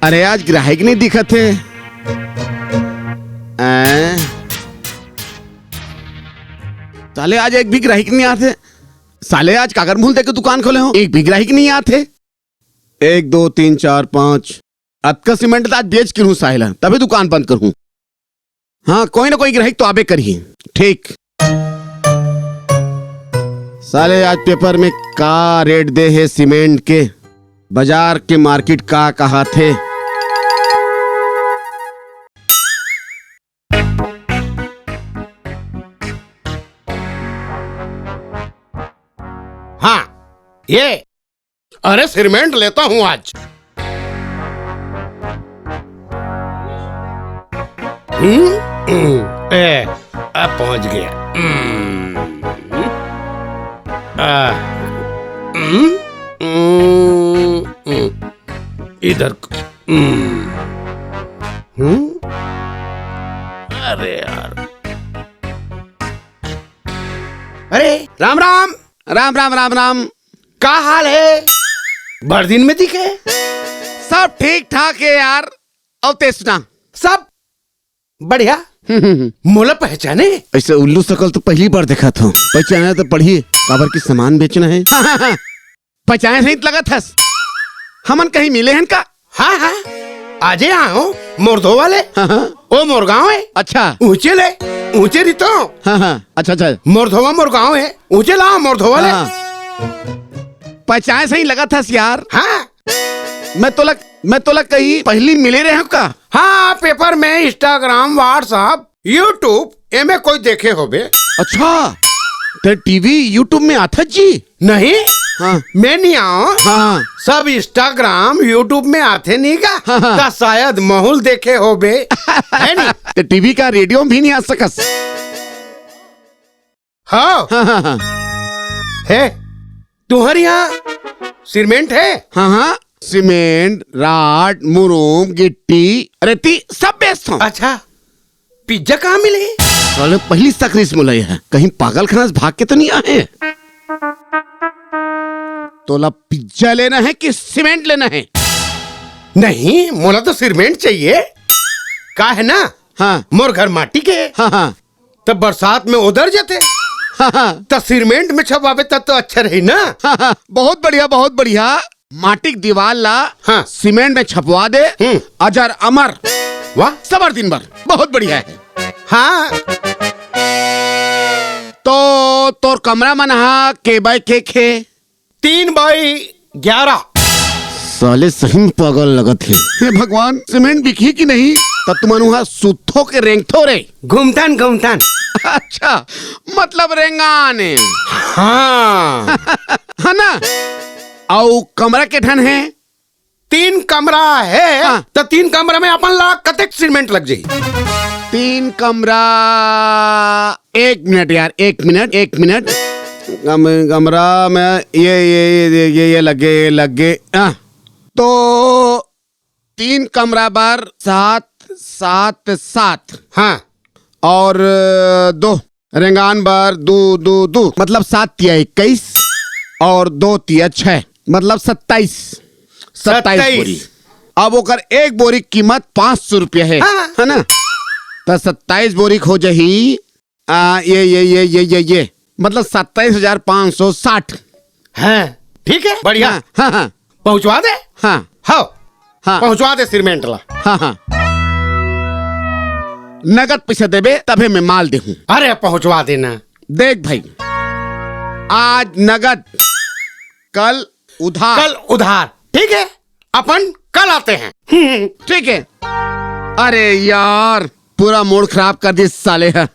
अरे आज ग्राहक नहीं दिखा थे। साले आज एक भी ग्राहक नहीं आते। साले आज कागर मूल दे के दुकान खोले हो, एक भी ग्राहक नहीं आते। 1 2 3 4 5 अतका सीमेंट आज बेच कर हूँ साहिला, तभी दुकान बंद करूँ। हाँ कोई ना कोई ग्राहक तो आबे करी। ठीक। साले आज पेपर में का रेट दे है सीमेंट के, बाजार के मार्केट का कहा थे। हाँ ये, अरे सीमेंट लेता हूं आज। अब पहुंच गया। इधर। अरे यार, अरे राम राम। राम राम राम राम। क्या हाल है? बड़ दिन में दिखे। सब ठीक ठाक है यार। अब ते सुना। सब बढ़िया। मोला पहचाने? ऐसे उल्लू शकल तो पहली बार देखा था। पहचाना तो पढ़िए, काबर की सामान बेचना है। पहचाने सही लगा था। हमन कहीं मिले हैं का? हाँ हाँ, आजे आओ मोरधो वाले। ओ मोरगांव है। अच्छा। ऊंचे ले, ऊंचे रितो। हाँ हाँ, अच्छा अच्छा। मोरधोवा मोरगांव है, ऊंचे लाओ मोरधो वाले। पहचाने सही लगा था यार। हाँ, मैं तो कहीं पहली मिले रहे हो का? हाँ, पेपर में, इंस्टाग्राम, व्हाट्सएप, यूट्यूब एमे कोई देखे होबे। अच्छा, तो टीवी यूट्यूब में आता जी? नहीं। हाँ। मैं नहीं आओ। हाँ। सब इंस्टाग्राम यूट्यूब में आते नहीं का? हाँ। ता शायद माहौल देखे होबे। है नहीं? तो टीवी का रेडियो भी नहीं आ सकस। हाँ। हाँ। है तुम्हारे यहाँ सीमेंट है? हाँ हाँ, सीमेंट, राड, मुरूम, गिट्टी, रेती सब बेचता हूँ। अच्छा, पिज्जा कहाँ मिले? साले पहली तकरीस मुलाई है, कहीं पागल खाना भाग के तो नहीं आए। तोला पिज्जा लेना है कि सीमेंट लेना है? नहीं, मोला तो सीमेंट चाहिए। का है ना? हाँ। मोर घर माटी के। हाँ हाँ। तब बरसात में उधर जाते। हाँ हाँ। तो सीमेंट में छपावे तब तो अच्छा रही ना। हाँ हाँ, बहुत बढ़िया बहुत बढ़िया। माटी की दीवार ला, हाँ। सीमेंट में छपवा दे। अजर अमर, वाह, सबर दिन भर, बहुत बढ़िया है। हाँ। तो तोर कमरा मन हा के बाय के खे? 3 बाई 11। साले सही में पागल लगत है। हे भगवान, सीमेंट बिकी कि नहीं? तब तुम वहाँ सुथो के रेंगथो रे? घूमतान घूमतान। अच्छा, मतलब रेंगाने। हाँ। है ना? औ कमरा के ठन है? 3 कमरा है। हाँ। तो 3 कमरा में अपन ला कतेक सीमेंट लग जाये? 3 कमरा। 1 मिनट यार, 1 मिनट। कमरा में ये लगे। तो 3 कमरा बार 7 हाँ। और 2 रेंगान बार 2 मतलब 7 तिया 21 और 2 तिया 6 मतलब 27 बोरी। अब ओकर एक बोरी कीमत 500 रुपया है। हाँ। है ना? तो 27 बोरी हो जाही। ये मतलब 27,560। हाँ, ठीक है, बढ़िया। हाँ हाँ पहुंचवा दे। हाँ हाँ, हाँ पहुंचवा दे सीमेंट ला। हाँ हाँ। नगद पैसा देबे तभी मैं माल देहूं। अरे पहुंचवा देना। देख भाई, आज नगद, कल उधार। कल उधार, ठीक है, अपन कल आते हैं। ठीक है। अरे यार, पूरा मूड खराब कर दी साले है।